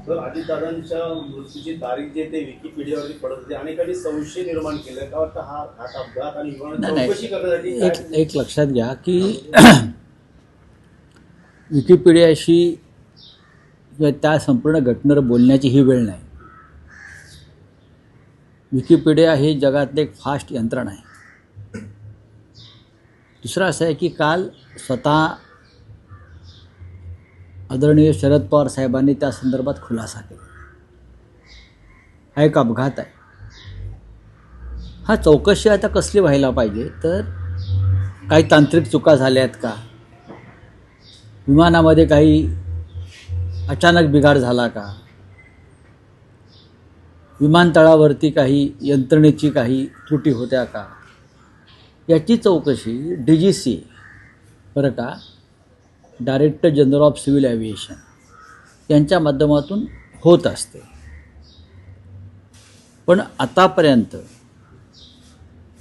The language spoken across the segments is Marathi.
तर अजितदादांच्या मृत्यूची तारीख जे ते विकिपीडियावरती पडत होते अनेकांनी संशय निर्माण केलं का वाटतं हा अपघात आणि चौकशी करण्यासाठी एक लक्षात घ्या की विकिपीडियाशी किंवा त्या संपूर्ण घटनेवर बोलण्याची ही वेळ नाही. विकिपीडिया हे जगातले एक फास्ट यंत्रणा आहे. दुसरं असं आहे की काल स्वतः आदरणीय शरद पवार साहेबांनी त्या संदर्भात खुलासा केला. हा एक अपघात आहे. हा चौकशी आता कसली व्हायला पाहिजे तर काही तांत्रिक चुका झाल्या आहेत का, विमानामध्ये काही अचानक बिघाड झाला का, विमानतळावरती काही यंत्रणेची काही त्रुटी होत्या का, याची चौकशी DGCA बरं का, director general of civil aviation यांच्या माध्यमातून होत असते. पण आतापर्यंत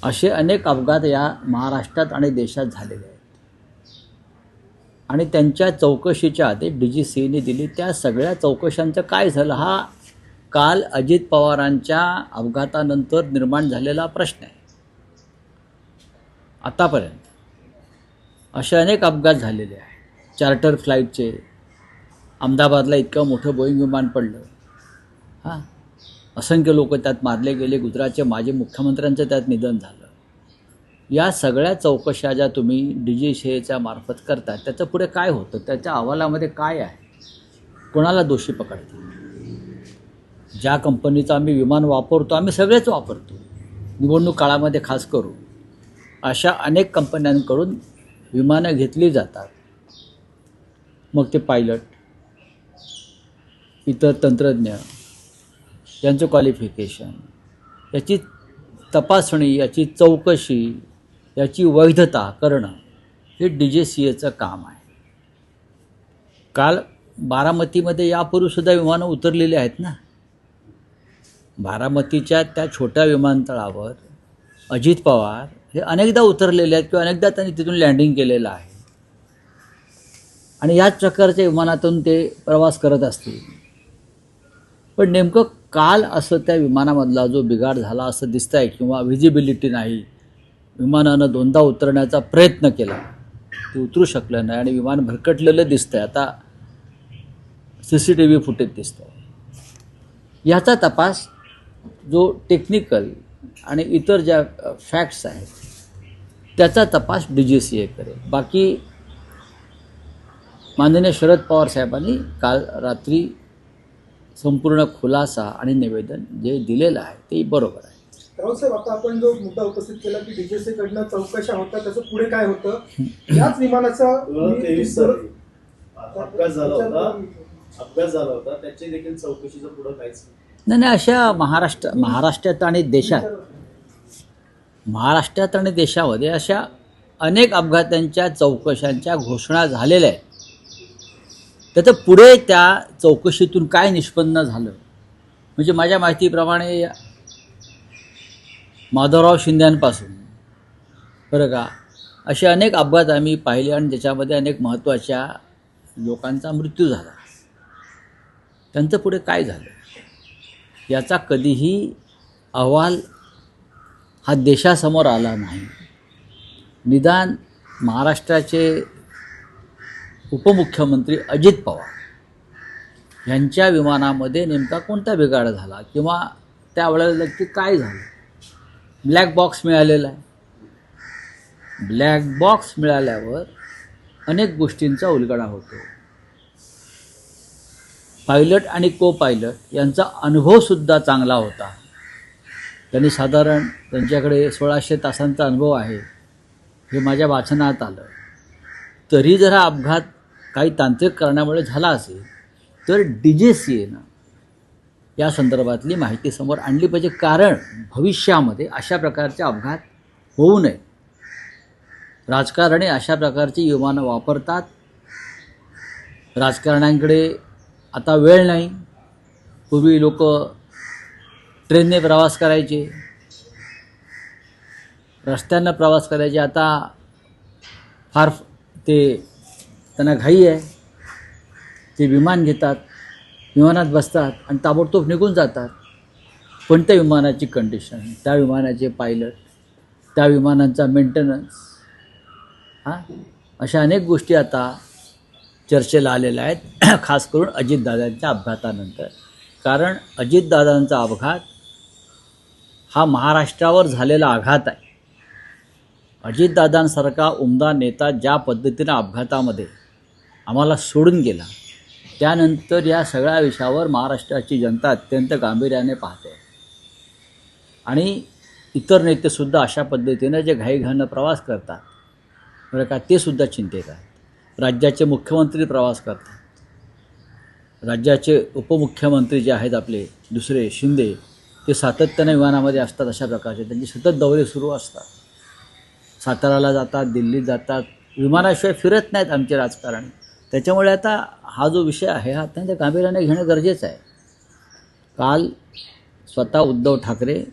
असे अनेक अपघात या महाराष्ट्रात आणि देशात झालेले आहेत आणि त्यांच्या चौकशीच्या आधी DGCAने दिली त्या सगळ्या चौकशांचं काय झालं हा काल अजित पवारांच्या अपघातानंतर निर्माण झालेला प्रश्न आहे. आतापर्यंत असे अनेक अपघात झालेले आहेत. चार्टर फ्लाईटचे, अहमदाबादला इतकं मोठं बोईंग विमान पडलं, हां, असंख्य लोक त्यात मारले गेले, गुजरातचे माजी मुख्यमंत्र्यांचं त्यात निधन झालं. या सगळ्या चौकशा ज्या तुम्ही DGCAच्या मार्फत करता त्याचं पुढे काय होतं, त्याच्या अहवालामध्ये काय आहे, कोणाला दोषी पकडते. ज्या कंपनीचं आम्ही विमान वापरतो, आम्ही सगळेच वापरतो, निवडणूक काळामध्ये खास करू अशा अनेक कंपन्यांकडून विमानं घेतली जातात. मग ते पायलट, इतर तंत्रज्ञ यांचं क्वालिफिकेशन, याची तपासणी, याची चौकशी, याची वैधता करणं हे DGCAचं काम आहे. काल बारामतीमध्ये यापूर्वीसुद्धा विमानं उतरलेली आहेत ना. बारामतीच्या त्या छोट्या विमानतळावर अजित पवार हे अनेकदा उतरलेले आहेत किंवा अनेकदा त्यांनी तिथून लँडिंग केलेलं आहे आणि याच प्रकारच्या विमानातून ते प्रवास करत असतील. पण नेमकं काल असं त्या विमानामधला जो बिघाड झाला असं दिसतं आहे किंवा व्हिजिबिलिटी नाही, विमानानं दोनदा उतरण्याचा प्रयत्न केला, ते उतरू शकलं नाही आणि विमान भरकटलेलं दिसतं आहे. आता CCTV फुटेज दिसतं आहे. याचा तपास जो टेक्निकल आणि इतर ज्या फॅक्ट्स आहेत त्याचा तपास DGCA करेल. बाकी माननीय शरद पवार साहेबांनी काल रात्री संपूर्ण खुलासा आणि निवेदन जे दिलेलं आहे ते बरोबर आहे. राहुल साहेब, आता आपण जो मुद्दा उपस्थित केला की DGCA कडनं चौकशा होता, त्याचं पुढे काय होतं? याच विमानाचा अपघात झाला होता त्याची देखील चौकशीचं पुढं काहीच नाही. अशा महाराष्ट्रात आणि देशामध्ये अशा अनेक अपघातांच्या चौकशांच्या घोषणा झालेल्या आहेत. त्याचं पुढे त्या चौकशीतून काय निष्पन्न झालं म्हणजे माझ्या माहितीप्रमाणे माधवराव शिंद्यांपासून बरं का असे अनेक अपघात आम्ही पाहिले आणि त्याच्यामध्ये अनेक महत्त्वाच्या लोकांचा मृत्यू झाला. त्यांचं पुढे काय झालं याचा कधीही अहवाल हा देशासमोर आला नाही. निदान महाराष्ट्राचे उपमुख्यमंत्री अजित पवार यांच्या विमानामध्ये नेमका कोणता बिघाड झाला किंवा त्यावेळेला नक्की काय झालं. ब्लॅक बॉक्स मिळालेला आहे. ब्लॅक बॉक्स मिळाल्यावर अनेक गोष्टींचा उलगडा होतो. पायलट आणि को पायलट यांचा अनुभवसुद्धा चांगला होता. त्यांनी साधारण त्यांच्याकडे 1600 तासांचा अनुभव आहे हे माझ्या वाचनात आलं. तरी जर हा अपघात काही तांत्रिक कारणामुळे झाला असेल तर DGCAनं या संदर्भातली माहिती समोर आणली पाहिजे. कारण भविष्यामध्ये अशा प्रकारचे अपघात होऊ नये. राजकारणी अशा प्रकारची विमानं वापरतात. राजकारण्यांकडे आता वेळ नाही. पूर्वी लोक ट्रेनने प्रवास करायचे, रस्त्यानं प्रवास करायचे. आता फार त्यांना घाई आहे, ते विमान घेतात. विमानात बसतात आणि ताबडतोब निघून जातात. पण त्या विमानाची कंडिशन, त्या विमानाचे पायलट, त्या विमानांचा मेंटेनन्स, अशा अनेक गोष्टी आता चर्चेला आलेल्या आहेत, खास करून अजितदादांच्या अपघातानंतर. कारण अजितदादांचा अपघात हा महाराष्ट्रावर झालेला आघात आहे. अजितदादांसारखा उमदा नेता ज्या पद्धतीनं अपघातामध्ये आम्हाला सोडून गेला, त्यानंतर या सगळ्या विषयावर महाराष्ट्राची जनता अत्यंत गांभीर्याने पाहते. आणि इतर नेतेसुद्धा अशा पद्धतीनं जे घाईघाईनं प्रवास करतात बरं का, ते सुद्धा चिंतेत आहेत. राज्याचे मुख्यमंत्री प्रवास करतात, राज्याचे उपमुख्यमंत्री जे आहेत आपले दुसरे शिंदे, ते सातत्याने विमानामध्ये असतात. अशा प्रकारचे त्यांचे सतत दौरे सुरू असतात. साताराला जातात, दिल्लीत जातात, विमानाशिवाय फिरत नाहीत आमचे राजकारणी. त्याच्यामुळे आता हा जो विषय आहे हा अत्यंत गांभीर्याने घेणं गरजेचं आहे. काल स्वतः उद्धव ठाकरे,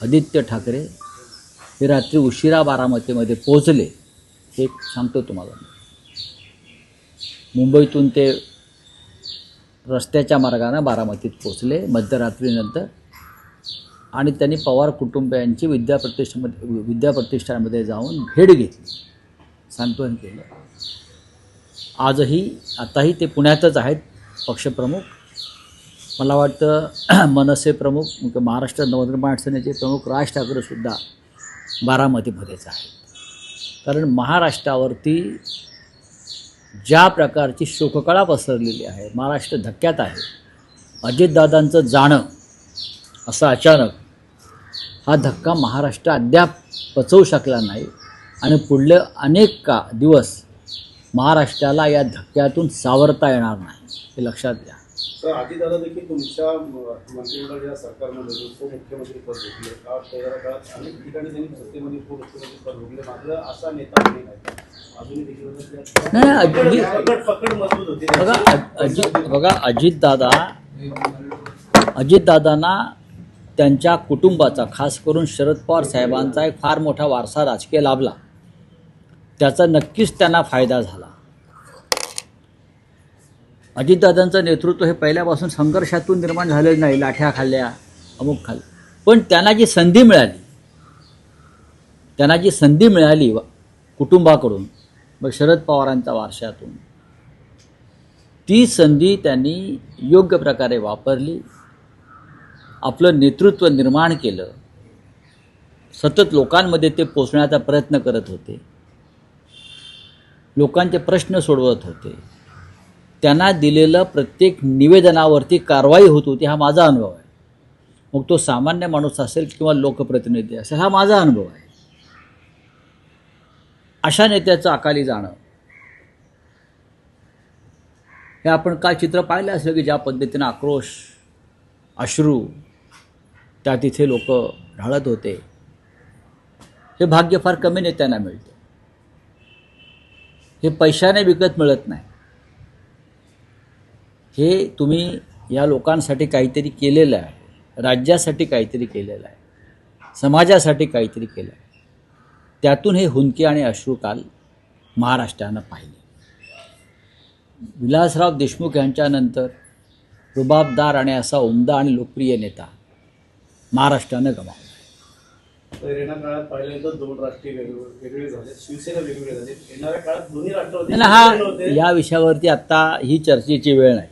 आदित्य ठाकरे हे रात्री उशिरा बारामतीमध्ये पोहोचले. हे सांगतो तुम्हाला. मुंबईतून ते रस्त्याच्या मार्गाने बारामतीत पोहोचले मध्यरात्रीनंतर आणि त्यांनी पवार कुटुंबियांची विद्याप्रतिष्ठानमध्ये जाऊन भेट घेतली, सांत्वन केलं. आताही ते पुण्यातच आहेत पक्षप्रमुख. मला वाटतं मनसे प्रमुख, महाराष्ट्र नवनिर्माण सेनेचे प्रमुख राज ठाकरेसुद्धा बारामतीमध्येच आहेत. कारण महाराष्ट्रावरती ज्या प्रकारची शोककळा पसरलेली आहे, महाराष्ट्र धक्क्यात आहे. अजितदादांचं जाणं असं अचानक, हा धक्का महाराष्ट्र अद्याप पचवू शकला नाही आणि पुढले अनेक दिवस महाराष्ट्राला या धक्क्यातून सावरता येणार नाही, हे लक्षात घ्या. तर अजितदादा देखील तुमच्या मंत्रिमंडळाच्या सरकारमध्ये उपमुख्यमंत्री पद भोगले. त्या काळात अनेक ठिकाणी त्यांनी सत्तेमध्ये उपमुख्यमंत्री पद भोगले. मात्र असा नेता कोणी नाही. अजूनही देखील पकड मजबूत होती. बघा अजितदादांना त्यांच्या कुटुंबाचा, खास करून शरद पवार साहेबांचा एक फार मोठा वारसा राजकीय लाभला. त्याचा नक्कीच त्यांना फायदा झाला. अजितदादांचं नेतृत्व हे पहिल्यापासून संघर्षातून निर्माण झालेलं नाही. लाठ्या खाल्ल्या, अमुक खाल्ल्या, पण त्यांना जी संधी मिळाली कुटुंबाकडून, मग शरद पवारांच्या वारशातून, ती संधी त्यांनी योग्य प्रकारे वापरली. आपलं नेतृत्व निर्माण केलं. सतत लोकांमध्ये ते पोचण्याचा प्रयत्न करत होते. लोकांचे प्रश्न सोडवत होते. त्यांना दिलेलं प्रत्येक निवेदनावरती कारवाई होत होती. हा माझा अनुभव आहे. मग तो सामान्य माणूस असेल किंवा लोकप्रतिनिधी असेल, हा माझा अनुभव आहे. अशा नेत्याचं अकाली जाणं, हे आपण काय चित्र पाहिलं असेल की ज्या पद्धतीनं आक्रोश, अश्रू त्या तिथे लोक ढाळत होते. हे भाग्य फार कमी नेत्यांना मिळते. हे पैशाने विकत मिळत नाही. हे तुम्ही या लोकांसाठी काहीतरी केलेलं आहे, राज्यासाठी काहीतरी केलेलं आहे, समाजासाठी काहीतरी केलं आहे. त्यातून हे हुंदके आणि अश्रू काल महाराष्ट्रानं पाहिले. विलासराव देशमुख यांच्यानंतर रुबाबदार आणि असा उमदा आणि लोकप्रिय नेता महाराष्ट्रानं गमावला. येणाऱ्या काळात पाहिल्यानंतर दोन राष्ट्रीय वेगवेगळे झाले, शिवसेना वेगवेगळे झाले. येणाऱ्या काळात दोन्ही राष्ट्रवादी हा या विषयावरती आत्ता ही चर्चेची वेळ नाही.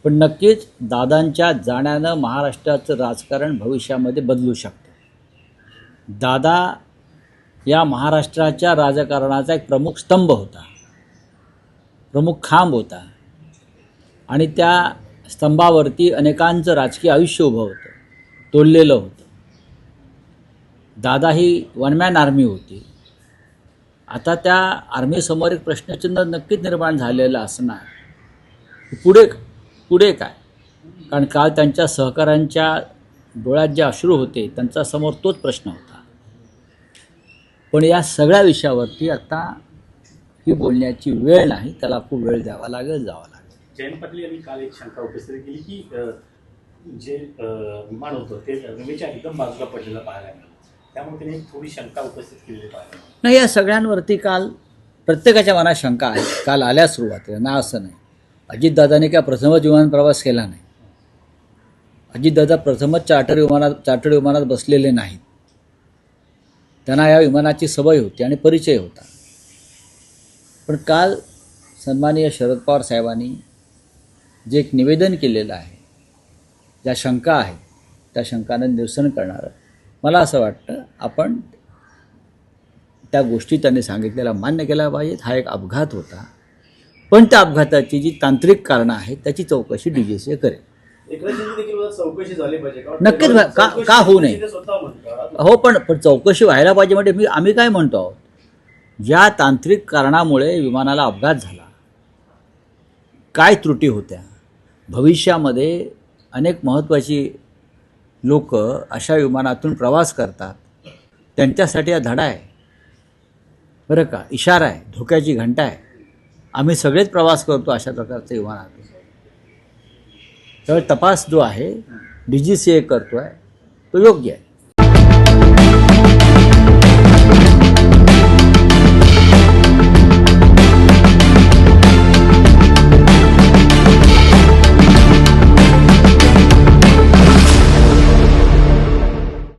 पण नक्कीच दादांच्या जाण्यानं महाराष्ट्राचं राजकारण भविष्यामध्ये बदलू शकतं. दादा या महाराष्ट्राच्या राजकारणाचा एक प्रमुख स्तंभ होता, प्रमुख खांब होता. आणि त्या स्तंभावरती अनेकांचं राजकीय आयुष्य उभं होतं, तोललेलं होतं. दादा ही वन मॅन आर्मी होती. आता त्या आर्मीसमोर एक प्रश्नचिन्ह नक्कीच निर्माण झालेलं असणार, पुढे काय. कारण काल त्यांच्या सहकाऱ्यांच्या डोळ्यात जे अश्रू होते, त्यांच्यासमोर तोच प्रश्न होता. पण या सगळ्या विषयावरती आता ही बोलण्याची वेळ नाही, त्याला खूप वेळ द्यावा लागेल, जावं लागेल. जयंत पाटील यांनी काल एक शंका उपस्थित केली की जे विमान होतं ते रनवेच्या एकदम बाजूला पडलेलं पाहायला मिळालं. त्यामुळे त्यांनी थोडी शंका उपस्थित केलेली पाहायला मिळाली. नाही, या सगळ्यांवरती काल प्रत्येकाच्या मनात शंका आहे. काल आल्या सुरुवातीला, ना असं नाही. अजितदादाने काय प्रथमच विमान प्रवास केला नाही. अजितदादा प्रथमच चार्टर्ड विमानात बसलेले नाहीत. त्यांना या विमानाची सवय होती आणि परिचय होता. पण काल सन्माननीय शरद पवार साहेबांनी जे एक निवेदन केलेलं आहे, ज्या शंका आहेत त्या शंकांना निरसन करणारं मला असं वाटतं आपण त्या गोष्टी त्यांनी सांगितलेल्या मान्य केल्या पाहिजेत. हा एक अपघात होता, पण त्या अपघाताची जी तांत्रिक कारणं आहेत त्याची चौकशी DGCA करेल. एकनाथ शिंदे देखील चौकशी झाली पाहिजे का? नक्कीच का होऊ नये? ते स्वतः म्हणतात. हो, पण चौकशी व्हायला पाहिजे. म्हणजे आम्ही काय म्हणतो आहोत, ज्या तांत्रिक कारणामुळे विमानाला अपघात झाला, काय त्रुटी होत्या, भविष्यामध्ये अनेक महत्त्वाची लोक अशा विमानातून प्रवास करतात, त्यांच्यासाठी हा धडा आहे बरं का, इशारा आहे, धोक्याची घंटा आहे. आम्ही सगळेच प्रवास करतो अशा प्रकारच्या विमानातून. त्यामुळे तपास जो आहे DGCA करतो आहे तो योग्य आहे.